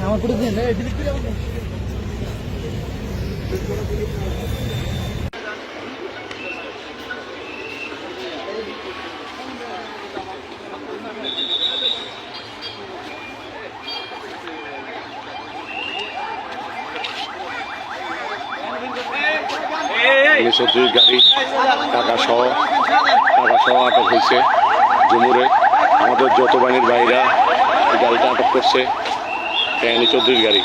আমার পুরো দিন চৌধুরীর গাড়ি টাকা সহ আটক হয়েছে জুমুরে। আমাদের যৌথ বাহিনীর ভাইরা গাড়িটা আটক করছে। চৌধুরীর গাড়ি।